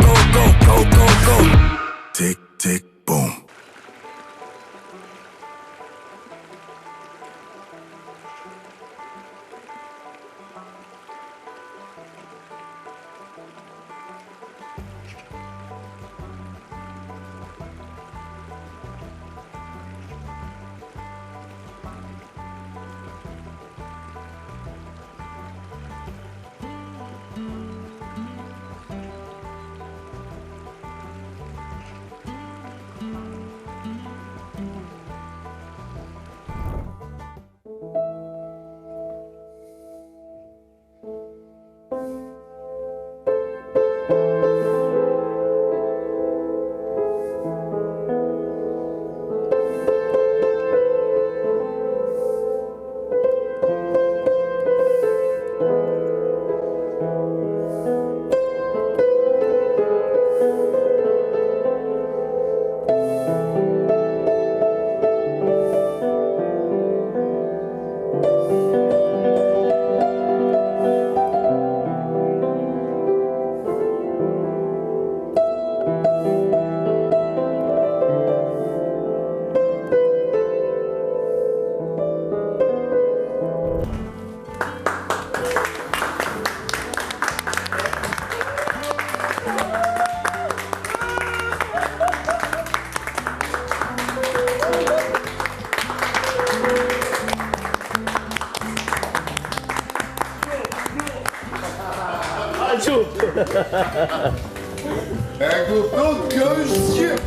go, go, go, go, go. Tick, tick, boom. E kupton, kjo është Shqip.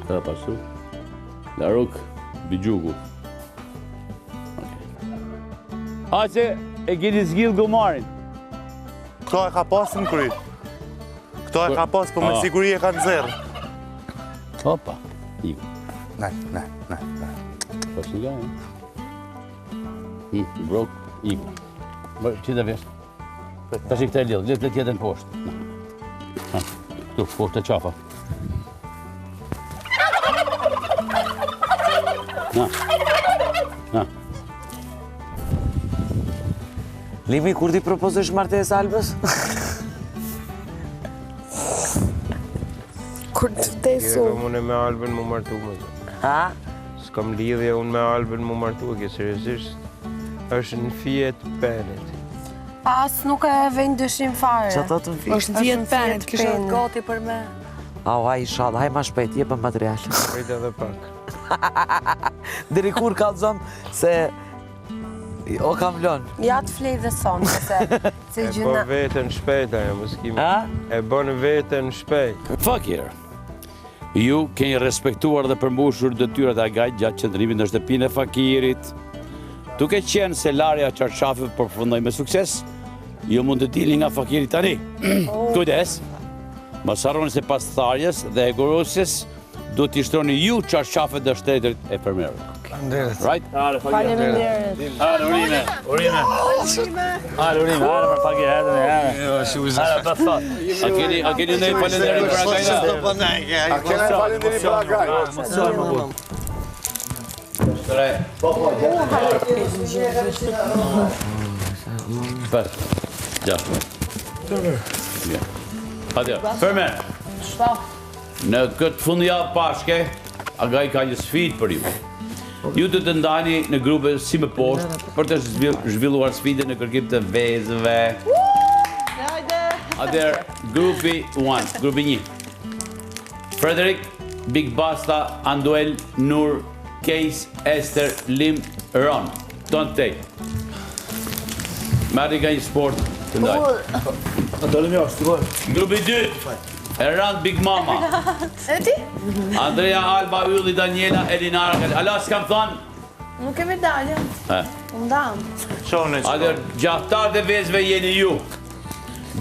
Të pasu Laruk Bijugu Aqe e keni zgjidh gomarin. Këto e ka pas në kry. Këto e ka pas, për me siguri e ka në zerë. Opa, iku. Ne. Po shiga, brok, iku. Që të vesh? Ta shi këta e lidhë, le tjetën poshtë. Këtu, poshtë e qafa. Na. Limi, kur ti propozosh martes Albës? Kur të vdesu. Unë me Albën mu martu me të. Ha? S'kam lidhje unë me Albën mu martu e seriozisht. Është në fijet penit. As nuk e vejnë dëshim fare. Që ato të në fijet? Është në fijet penit, kështë gati për me. Au, haj, shala, haj ma shpejt, jepën material. Shpejt edhe pak. Diri kur kalzom se... O kam lënë. Ja të flej dhe sonë, se gjyna... E bën vetën shpejt, ajo, mëskim. E bën vetën shpejt. Fakir, ju keni respektuar dhe përmbushur detyrat e Agajt gjatë qëndrimit në shtëpinë e Fakirit. Duke qenë se larja çarshafëve përfundoi me sukses, ju mund të dilni nga Fakiri tani. Kujdes. Mos harroni se pas tharjes dhe e gorosjes do t'i shtroni ju çarshafet dhe shtetit e fermerëve. Right? Faleminderit. Urime. Për Fakir, për thot. A keni ndonjë falënderim për Agajin? A kena falënderim për Agajin? Për, ja. Atje, fermer. Në këtë fundjavë pashke, Agaj ka një sfidë për ju. Ju të ndani në grupe si më poshtë për të zhvilluar sfidën në kërkim të vezëve. Atëherë, grupi 1, grupi 1. Frederick, Big Basta, Anduel, Nur, Case, Esther, Lim, Ron. Don't take. Marri ka një sport të ndaj. Dalim jashtë, të bërë. Grupi 2, Errand Big Mama. E ti? Andrea, Alba, Ylli, Daniela, Elinara. Ala, s'kam thënë? Nuk kemi dalë. Unë dam. Atër, gjaftar dhe vezve jeni ju.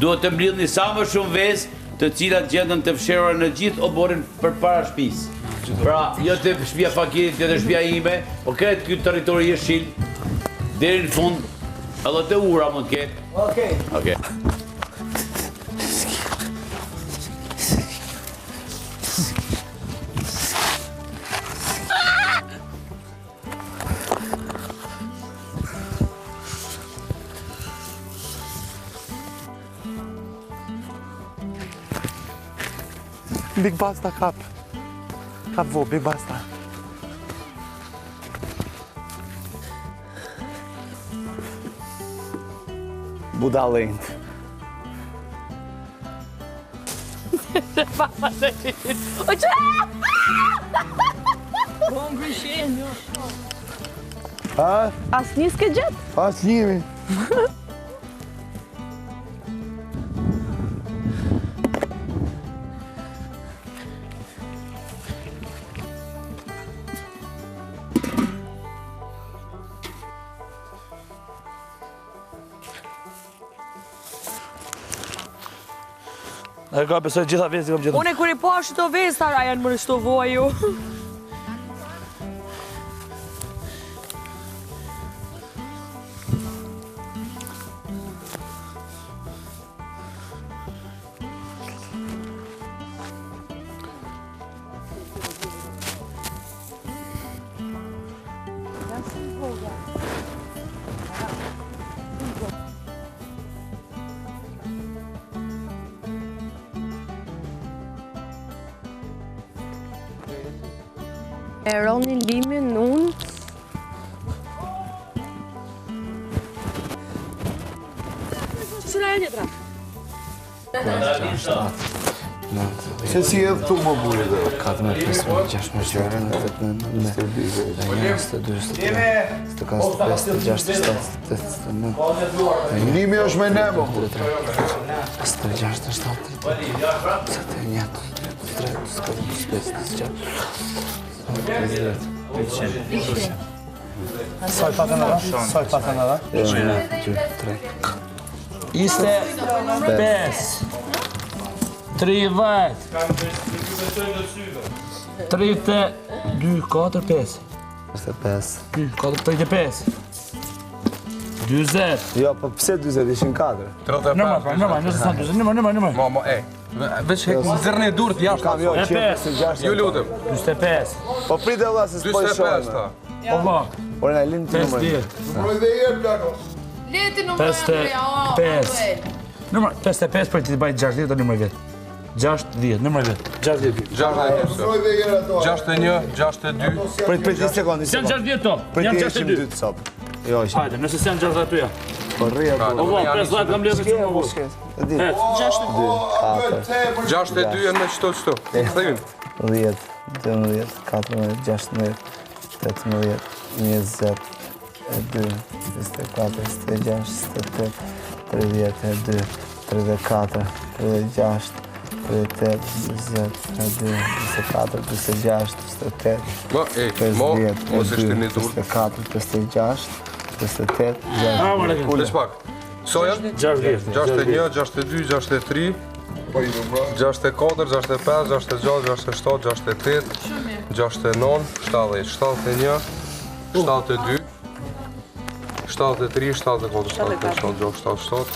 Duhet të mblidhni sa më shumë vezë të cilat gjendën të fshirura në gjithë oborin përpara shtëpisë. Pra, jo të shtëpia Fakirit, jo të shtëpia ime, po kretë ky territori jeshil deri në fund, edhe të ura mund të ketë. Okej. Big Basta kap. Kap vo, Big Basta. Budallënd. O që? As një s'ke gjetë? As njëmi. E ka besoj gjitha vezë kam gjitha. Unë kur I po ashtu vezë, tara janë më nështu voju. E roni limin unë. Qëra e njëtra? Se si edhe tu më buri dhe. 14, 15, 16, 17, Limi është me ne, më buri. 18, Saj patën edhe? Saj patën edhe? 25 30 32 4 5 35 40 Jo, po pse 40 ishin 4? Normal, nëse sa 40, normal. Mama, veç zërni durët jashtë. Kam jo, E 46. Ju lutem. 45 Po prite valla se s'po 45 shohim. ta. Po va, Por na lind të 50 numrin. Mbroj dhe jep, Lako. Leti në 55 Numër 55 për ti baj 60 të numër vet. 60, numër vet. 60. 62. Mbroj dhe jep ato. 61, 62. Prit 10 sekondë. Janë 60 to. Prit Janë 62 62. të sop. Jo, është. Hajde, nëse s'janë 60 tuja. Po rria po. Po va, 50 kam lëvë Ke, shumë. po s'ke. E di. 62 janë me qëto. Kthejnë. 10, 12, 14, 16, 18, 20, 22, 24, 26, 27, 32, 34, 36, 38, 20, 24, 26, 27, Ma, mo, mos e shtirni dur. 24, 26, 28, Ah, më lëkë. Lesh pak. So janë? 60. 61, 62, 63, 64, 65, 66, 67, 68, 69, 70, 71, 72, 73, 74, 75, 76, 77,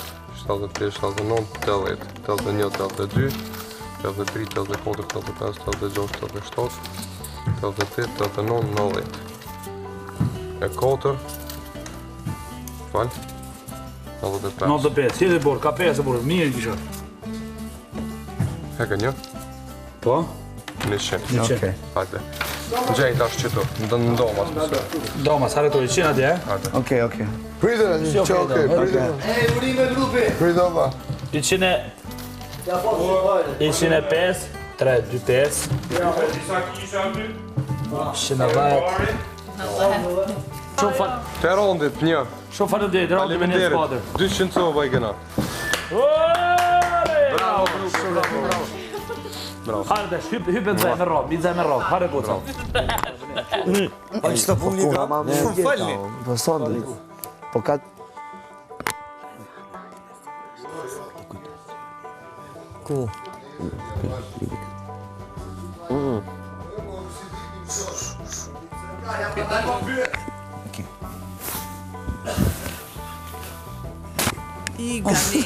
73, 79, 80, 81, 82, 83, 84, 85, 86, 87, 88, 89, 90. E 4, fal, 95. 95, si dhe borë, ka 5 e borë, mirë kisha. Heka një? Po? 100. Okej. Hajde. Gjej tash qëto, në ndomas mësë. Doma, sa retori, 100 atje, Okej, okej. Prite, që okej, prite. Ej, urime grupi. Prite, ova. 105, 3, 2, 5. 110. Shumë falë, Të rondit, një. shumë falë dhe, rondit me një spader. 200 cova i kena. Bravo, bravo. Hajde dash, hype dzaj me rrok, dzaj me rrok. Hajde goca. A ç'ta puni ka? Falni. Po sondi. Po ka Ku? I gani.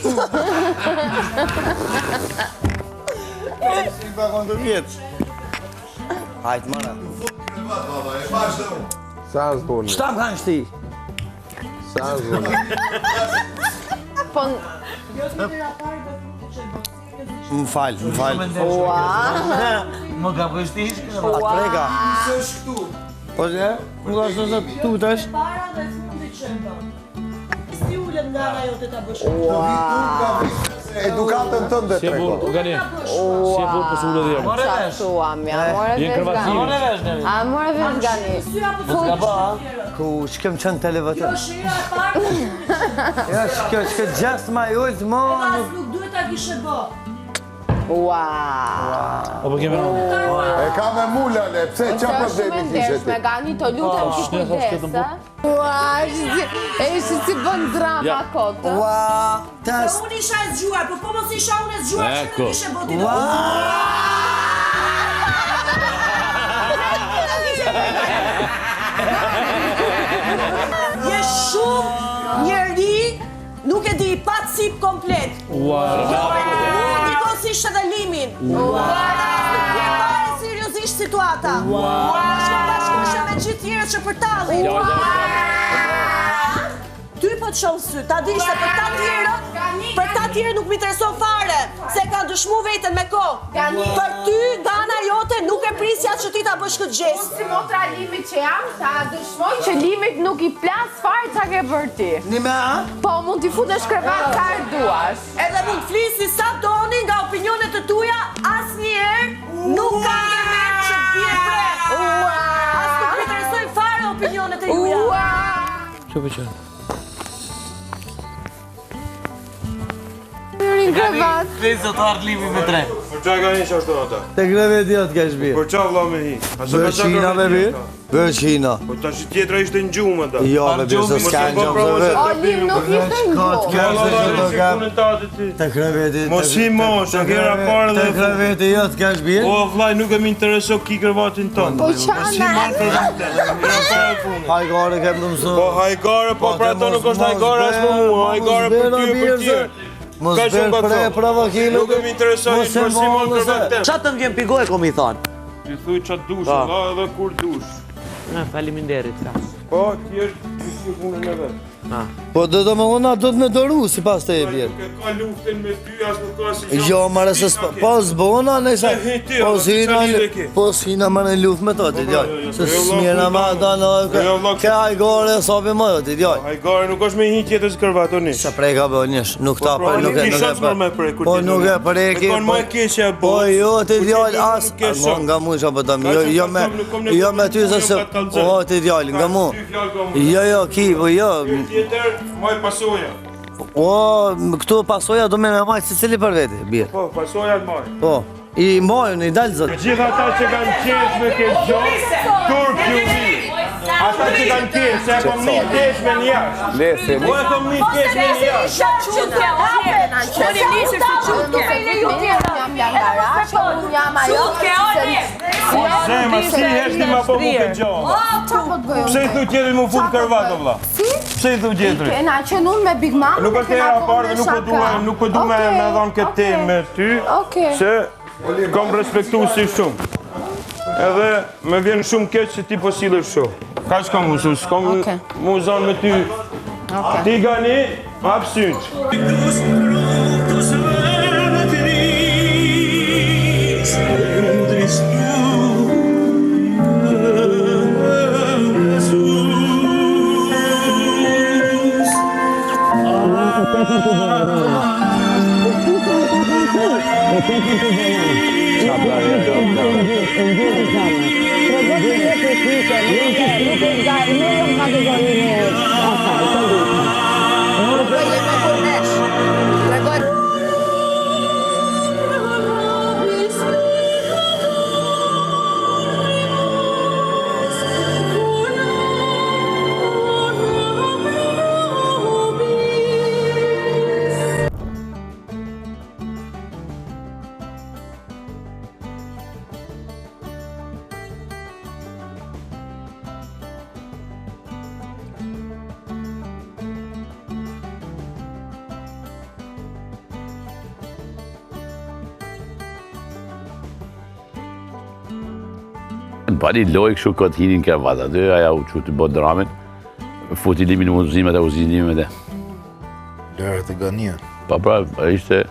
Hajt mana. Sa zboni? Ç'ta më kanë shti? Sa zboni? Po, Më fal. Më ka vështish. Atë prega. Po ne? Më ka thënë se tutesh. Para dhe fundi që e bën. Si ulet nga ana jote ta bësh. Edukatën tënde Si e trego. burr, gani. Si e burr po sulë dhe. shatuam, ja, more Je vesh kërvasimin. gani. A, more vesh gani. Sy apo Ku shkem qënë televizion. Jo, shira e parë. Ja, shke gjest ma jult, mo. As nuk duhet ta kishe bë. Ua. O po kemi E ka me mulane, pse qa Është problemi shumë kishe ndesh me ti? gani të lutem që kujdesa. Ua, është si bën drama kotë. Ua, Se test. unë isha e zgjuar, po mos isha unë e zgjuar që Eko. nuk ishe boti do. Je shumë njeri, nuk e di i pat sip komplet. Unë dikon si ishte dhe limin. Nuk je pare seriozisht situata. Shko bashkoshe me gjithë tjerët që përtalli. Ty po të shohë sy, ta di se për ta tjerë nuk mi intereson fare, se ka dëshmu veten me kohë. Për ty, gana jote nuk e prisja që ti ta bësh këtë gjestë. Si motra limit që jam, ta dëshmoj që limit nuk i plas fare qa ke bërë ti. Një me a? Po, mund t'i futesh krevat ka e duash. Edhe mund të flisi sa doni nga opinionet të tuja, asnjëherë nuk ka kemer që të bie pre. As nuk më interesojnë fare opinionet e juja. Ço po ço. Në krevat. Fesë të ardh limi me tre. Për qa ka një ashtu ata? Te greve djot ka shbir. Për qa vla me hi? Vërshina me bir? Vërshina. Po tash tjetra ishte në gjumë ata. Jo, me bir se s'kan gjumë se vetë. O, lim nuk ishte në Kot gjumë. kërë se që do ka. Ti. Te kreveti. Mos i mosh, a kera parë Te dhe... kreveti jot ka shbir? O, vlaj, nuk e më intereso ki kërvatin tonë. Po qana. Hajgare ke më mësu. Po hajgare, po pra to nuk është hajgare as më mua, hajgare për ty e për tjerë. Mos Ka shumë bërë ka pre thonë. provokime. Nuk e më intereso një përsimon kërvatin. Qa të m'vjen pigoj, kom i thonë? Ti thuj qatë dush, dha edhe kur dush. Faleminderit, ka. Po, ti është një punën e vetë. Po do të më ona do të me doru si pas të e bjerë. Nuk e ka luftin me ty, as nuk ka si Jo, mare se po s'bona nëjsa. Po s'hina më në luft me to, ti djoj. Se s'mjena ma da në ke hajgore e sobi më, ti djoj. Hajgare nuk është me hi tjetës kërvat, o nish. Se preka po njësh, nuk ta Po, nuk e nuk i shosh më me prej, kur Po ti nuk e preki. E kon më e keqe e Po bos. jo, ti Kur djoj ti nuk as ke shok. nga mu që po të Ka që jo ka me nuk kom në jo me ty se se po ti djoj nga mu. Dy fjallë ka mu. Jo, ki, po jo. Tjetër, maj pasoja. O, këtu pasoja do me majtë si cili për veti, birë. Po, pasoja të maj. Po, i mojën, i dalë zëtë. Gjithë ata që kanë qesh me këtë gjohë, turp ju vi. Ata që kanë qesh, se e kom një kesh me njash. Lese, Po e kom një kesh me njash. Zema, si heshti ma po mu këtë gjohë. Pse i thu tjetëri mu fut kërvat, o vla? Pse i thu tjetëri? Kena që nun me Big Mama. Nuk është era parë dhe nuk po du me dhonë këtë temë me ty, se kom respektu si shumë. Edhe me vjen shumë keq që ti po silësh shumë. Ka që kom usu, s'kom mu zonë me ty. Ti gani, hap syqë. Bani loj kështu këtë hinin kravat aty, aja u që të bot dramin, futi limin në uzimet e uzimet e. Lërët e gania. Pra, ishte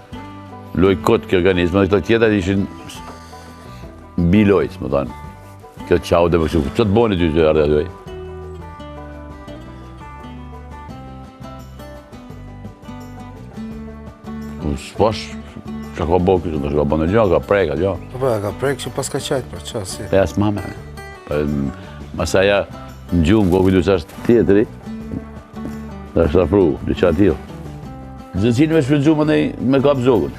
loj këtë kjo organizmë, dhe këto tjetër ishin bi lojtë, më thonë. Kjo qau dhe më kështu, që të boni ty të ardhe aty? S'pash, që ka bo kështu, që ka bo në gjë, ka prek, atë gjë. Ka prek që pas ka qajtë, për qa, si? Pas mame. Masaja në gjumë, ko kujtu që është tjetëri, dhe është afru, dhe që atil. Zënësin me shpëtë gjumë me kap zogën.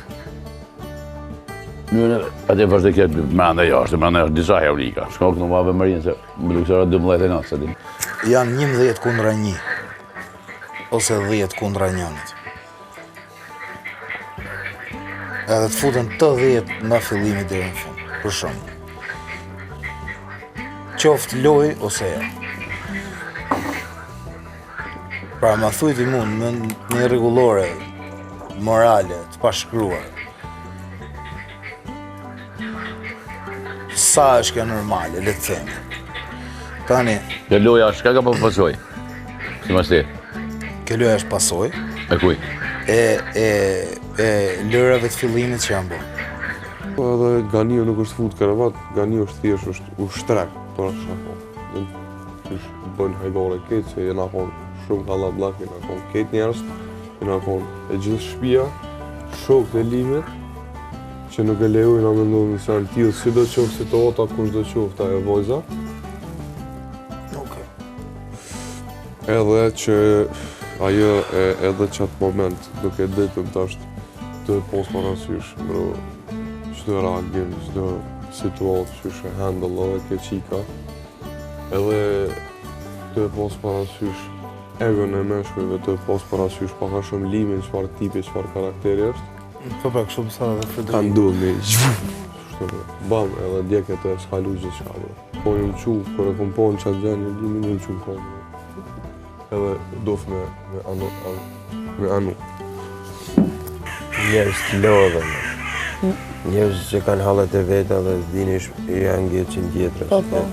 Ate vazhde këtë mëranda jashtë, mëranda jashtë disa heurika. Shka këtë në mave mërinë, se më duke sëra 12 e natë, se din. Janë 11 kundra 1, ose 10 kundra 1. Edhe të futën të 10 nga fillimi dhe në fund, për shumë. Qoftë loj ose ja. Pra, ma thujti mund me një rregullore morale të pashkruar. Sa është kjo normale, le të themi. Tani... Kjo loja është ka po pasoj? Si mas ti? Kjo loja është pasoj. E kuj? Lërave të fillimit që janë bërë. Po edhe Ganiu nuk është fut karavat, Ganiu është thjesht është ushtrek, për shkak. Kish bën hajgore këtë se jena kon shumë kallabllak, jena kon këtë njerëz, jena kon e gjithë shtëpia, shokët e limit, që nuk e lejojnë a mendojnë se janë tillë si do qoftë si të ota, kush do qoftë ajo vojza. Edhe që ajo edhe qatë moment duke ditëm tash të pos parasysh bro çdo reagim, çdo situatë që është handle edhe ke qika edhe të pos parasysh egon e meshkujve, të pos parasysh paka shumë limin, çfarë tipi, çfarë karakteri është. Po pra kështu më thënë edhe Fredrik. Ka ndull me bam, edhe djeket e s'kalu gjithçka bro. Po ju më quh, kur e kom po në qatë gjenë, limin ju më quh kom. Edhe dof me anu. Njerëz të lodhe, njerëz që kanë hallet e veta dhe dini janë ngjetë që në tjetër,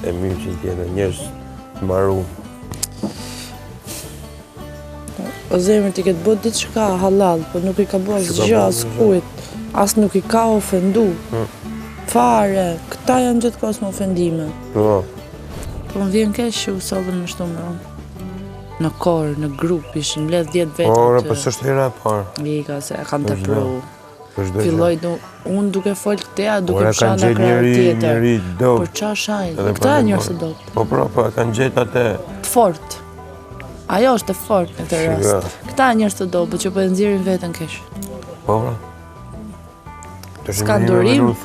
e myrë që në tjetër, njerëz të maru. O zemër ti këtë bët ditë që ka halal, po nuk i ka bo asë gjë, asë kujt, asë nuk i ka ofendu. Fare, këta janë gjithë kohës më ofendime. Po më vjen keq që u sodhen në shtu me unë. Në korë, në grup, ishën mledh 10 vetë aty. Po, për s'është hera e parë. Ika, se e kam të pru. Filloj unë duke folë këtea, duke pësha në krajë tjetër. Por qa shajnë, këta e njërë së dopt. Po, e kanë gjetë atë... Të fort. Ajo është e fort në këtë rast. Këta e njërë së dopt, që po e nëzirin vetën kesh. Po, Ska durim,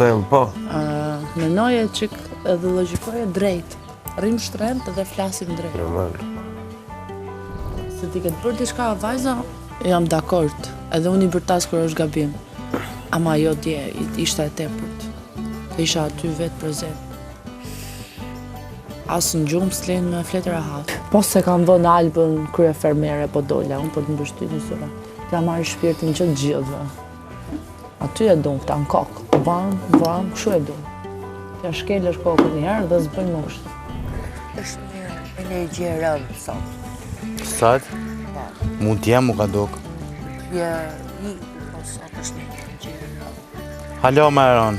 menoje qik edhe logikoje drejt. Rrim shtrend edhe flasim drejt. Se ti këtë bërë diçka vajza, jam dakord, edhe unë i bërtas kër është gabim. Ama jo dje, ishte e tepërt. Dhe isha aty vetë prezent. Asë në gjumë s'lenë me fletë rahat. Po se kam vënë albën krye fermere po dolla, unë për të mbështy një sura. Ka marrë shpirtin që të gjithëve. Aty e dunë, këta në kokë. Vam, këshu e dunë. Kja shkelësh kokën njërë dhe zbëj moshtë. është një energji e rëndë, sot. Sot? Mund t'jem u ka dok. Po sot është një energji e rëndë. Halo, Maron.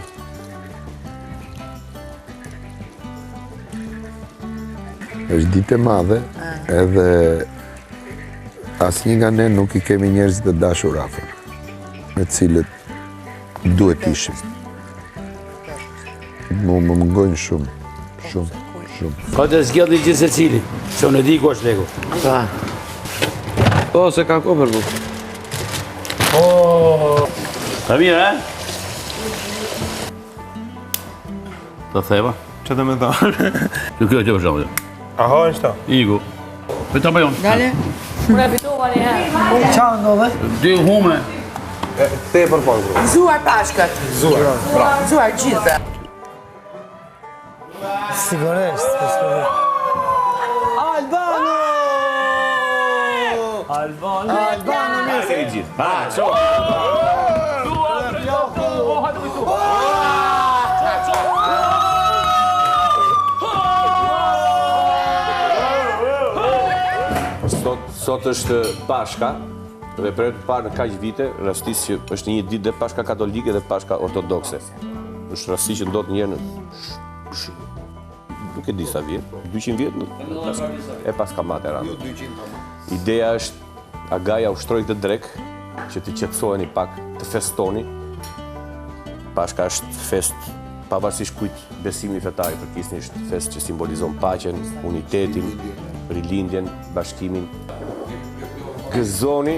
është ditë e madhe, edhe asnjë nga ne nuk i kemi njerëzit të dashur afër, me cilët duhet ishim. Më mëngojnë shumë. Ka të zgjedhni gjithë se cili, se unë e di ku është legu. Po, se ka ko për bu. Ta mirë, Ta theva? Që të me thërë? Kjo që për shumë. Aha, është ta? Igu. Me ta bajon. Dale. Unë e pitova një herë. Qa ndove? Dy hume. Te për pak, bro. Zuar pashkët. Zuar gjithë. Sigurisht, po sigurisht. Albano, mirë se i gjithë. Pa, qo. Sot është Pashka, dhe për të parë në kaq vite, rastis që është një ditë dhe Pashka katolike dhe Pashka ortodokse. Është rasti që ndodh një herë nuk e di sa vjet, 200 vjet e Paska Matera. Ideja është Agaja ushtroi këtë drek që të qetësoheni pak, të festoni. Pashka është fest pavarësisht kujt besimi fetar i përkisni, është fest që simbolizon paqen, unitetin, rilindjen, bashkimin. Gëzoni,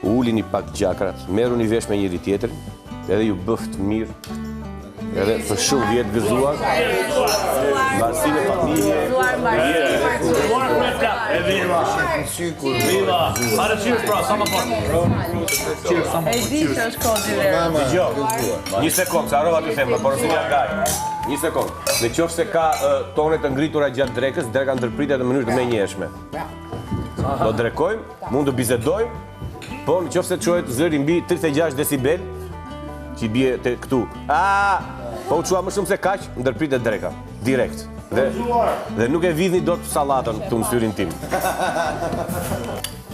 ulini pak gjakrat, merruni vesh me njëri tjetrin, edhe ju bëft mirë, edhe për shumë vjetë gëzuar, marsi në familje, Një sekund, se arrova të themë, por nëse një Agaj. Një sekund, në qoftë se ka tonet të ngritura gjatë drekës, dreka ndërpritet në mënyrë të menjëhershme. Do drekojmë, mund të bisedojmë, por në qoftë se çohet zëri mbi 36 decibel, që i bie te këtu. Po u çua më shumë se kaq, ndërpritet dreka, direkt. Dhe nuk e vidhni dot sallatën këtu në syrin tim.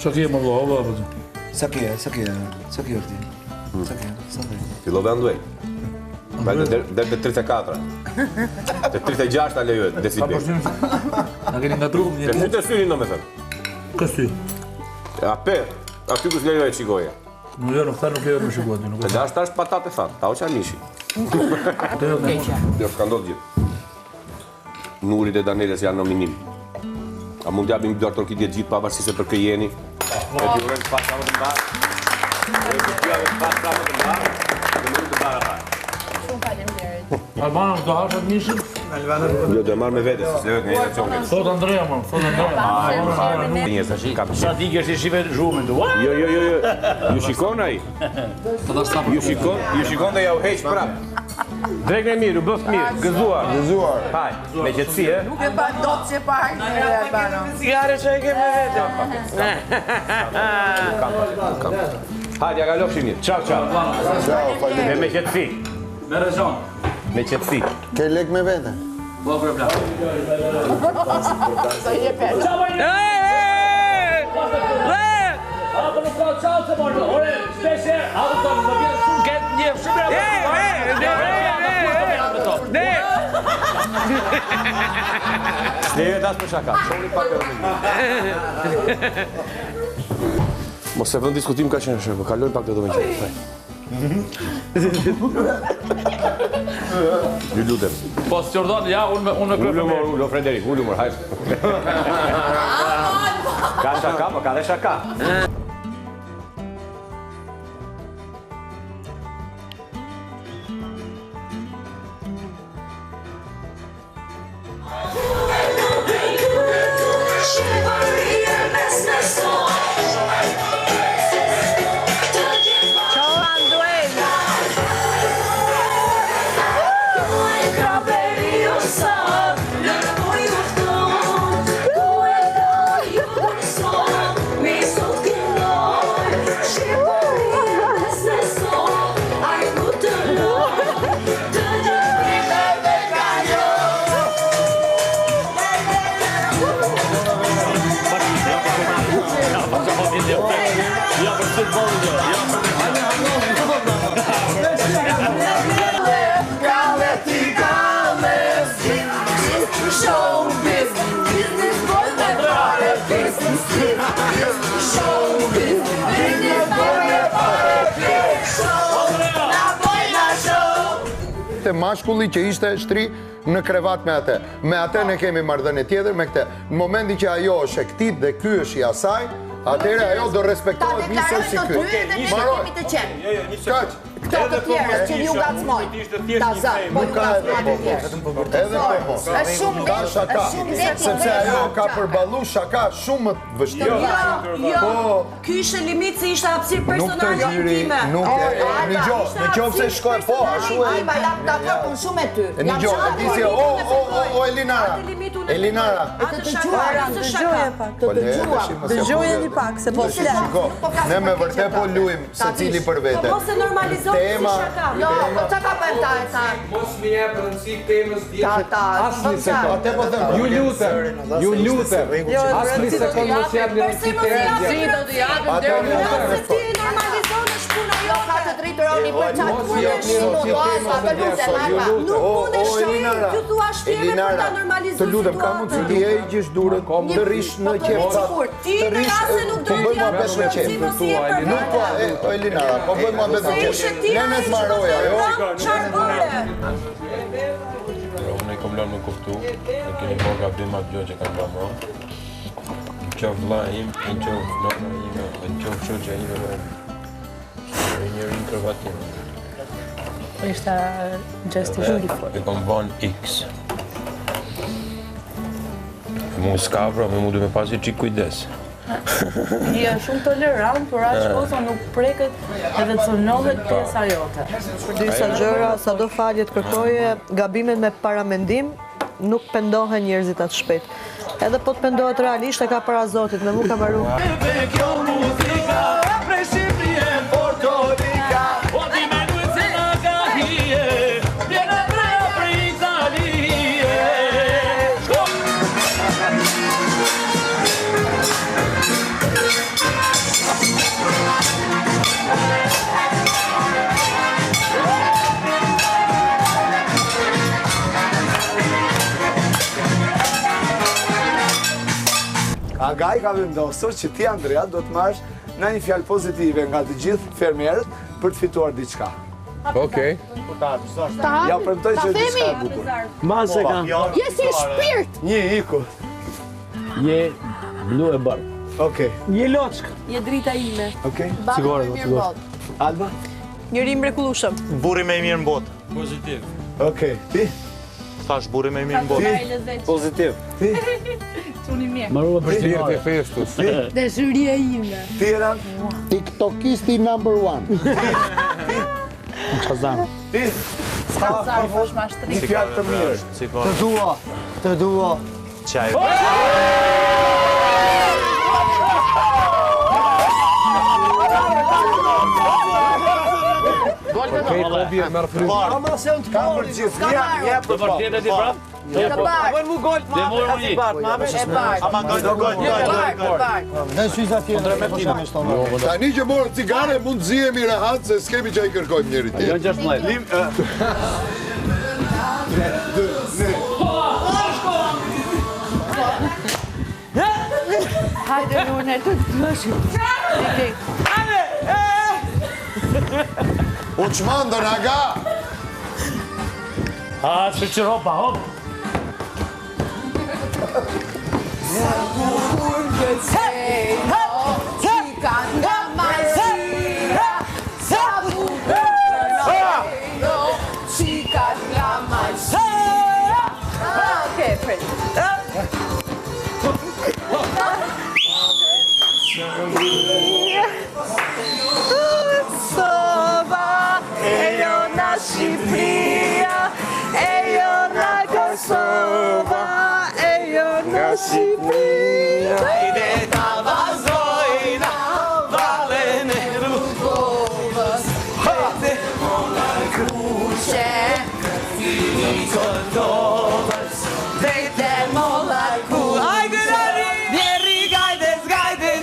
Ço ke më vëlla, vëlla. Sa ke ti? Fillove anduaj. Deri te 34. Te 36 ta lejohet decibel. Na keni ngatruar një. Te mutë syrin domethënë. Kësty. Aty ku s'lejohet shikoje. Nuk lejohet më shikoje. Te dash tash patate fat, ta hoqa mishi. Jo, s'ka ndodhur gjithë. Nurit e Daneles janë nominim. A mund t'japim dy ortokidje gjithë pavarësisht se për kë jeni. E t'ju urojmë Paska më të mbarë. Shumë faleminderit. Albana do hashat mishin? Jo, do e marrë me vete, se s'lejohet nga një racion. Thot Andrea, Sa ti kesh i shive zhumën tu? Jo. Ju shikon ai. Ju shikon dhe ja u heq prap. Drek me mirë, u bëft mirë, gëzuar. Haj, me qetësi, e? Nuk e pa dot që pa hajtë në Albano. Sigare që e ke me vete. Hajde, ja kalofshi mirë. Ciao. Dhe me qetësi. Me rezon. Me qetësi. Ke lek me vete? Po problem. Sa je petë. Apo nuk ka çao të morë. Ore, shpeshë, apo të më vjen shumë ketë një shumë. Lejohet as për shaka. Shoni pak edhe mos e vën diskutim ka qenë shërë, kaloj pak të domen qenë. Ju lutem. Po së Jordan, ja, unë me kërë me. Ullo, Frederik, ullo, hajtë. Ka shaka, po ka dhe shaka. Mashkulli që ishte shtri në krevat me atë. Me atë ne kemi marrëdhënie tjetër me këtë. Në momentin që ajo është e këtij dhe ky është i asaj, atëherë ajo do respektohet njësoj si ky. Maroj. Këto të tjerë që ju gacmojnë. Ta zë, po ju gacmojnë të tjerë. Edhe po. Është shumë shaka. Sepse ajo ka përballu shaka shumë të vështirë. Jo, ky ishte limit se ishte hapësirë personale intime. Nuk në qoftë se shkoj po, ashtu e. Ai ma jam dakord unë shumë me ty. Në qoftë ti si o Elinara. Elinara. Të dëgjuar pak. Dëgjojeni pak se po flas. Ne me vërtet po luajm secili për vete. Mos e normalizoj. tema. Jo, po qa ka bëjmë ta? Mos më jep rëndësi temës Ta, asnjë sekond. Ju lutem. Asnjë sekond mos jep rëndësi temës. do të japim deri në Se ti normalizon është puna jo ka të drejtëroni për çat punësh, nuk mundesh ju thua shpjeve për ta normalizuar. Të lutem, ka mundësi ti heqësh durën, të rish në qepca. Ti në rast se nuk do të japësh rëndësi mos i jep për Nuk po, Elinara, po bëjmë atë të qepë. Nene të maroja, jo? Çfarë bëre? Unë e kom lënë më kuptu, e keni bërë gabim atë gjë që kanë bërë më. Në qofë vlla im, në qofë nona ime, në qofë shoqja ime, në njërin kërvatim. Ishte gjesti shumë i fortë. E kom vënë X. Mu s'ka pra, me mu du me pasi qik kujdes. Je shumë tolerant, por aq kosa nuk preket edhe cënohet pjesa jote. Për disa gjëra, sado falje të kërkoje, gabimet me paramendim nuk pendohen njerëzit atë shpejt. Edhe po të pendohet realisht e ka para Zotit, me mu ka maru. Agaj ka vendosur që ti, Andrea, do të marrësh në një fjalë pozitive nga të gjithë fermerët për të fituar diçka. Okej. Ja premtoj që diçka e bukur. Mase ka. Je si shpirt. Një iku. Je blu e bardhë. Okej. Një loçk. Je drita ime. Okej. Sigurt. Alba? Njëri mrekullueshëm. Burri më i mirë në botë. Pozitiv. Okej. Ti? Thash burri më i mirë në botë. Pozitiv. Ti? Çuni mirë. Marrova për të festus. Dashuria ime. Ti Eran? TikTokisti number 1. Shazam. Ti? Skazar, fosh mashtri. Një fjalë të mirë. Të dua. Të dua. Çaj. Okej, po vjen merr frymë. Ama se unë të Për gjithë, ja për po. Bën mu gol, ma. Ama gol. Ne shyza tjetër. Tani që morë cigare, mund të zihemi rehat se s'kemi që i kërkojmë njëri tjetër. Janë 16. Hajde Lune, të dëshim. U qmandën, aga! Shë që ropa, hop! Kosova, ejo na Shqipëria, ejo na Kosova, ejo na Shqipëria. Hajde ta vazhdojna vallen e Rrugovës. Hajde molla kuqe, fini Kosovës. Vete molla ku. Hajde Rari, vjeri gajdes,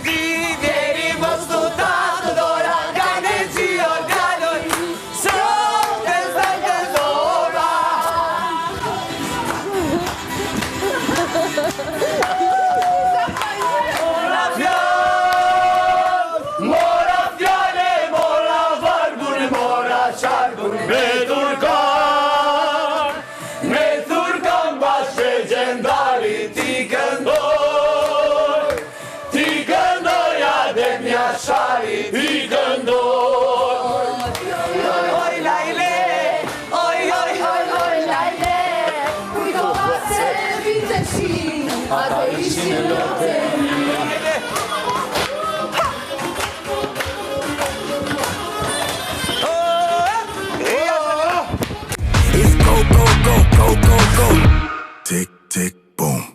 ti, vjeri mos tu ta të dora, gajde ti o gajdoj, sote zajde dora. Mora fjale, mora vargur, mora qargur, me turkan bashkë gjendari ti këndoj adem jashari ti këndoj. Oj lajle, oj lajle, kujto se viteshin, ato ishin lote. It's go, go, go, go, go, go. Tick, tick, boom.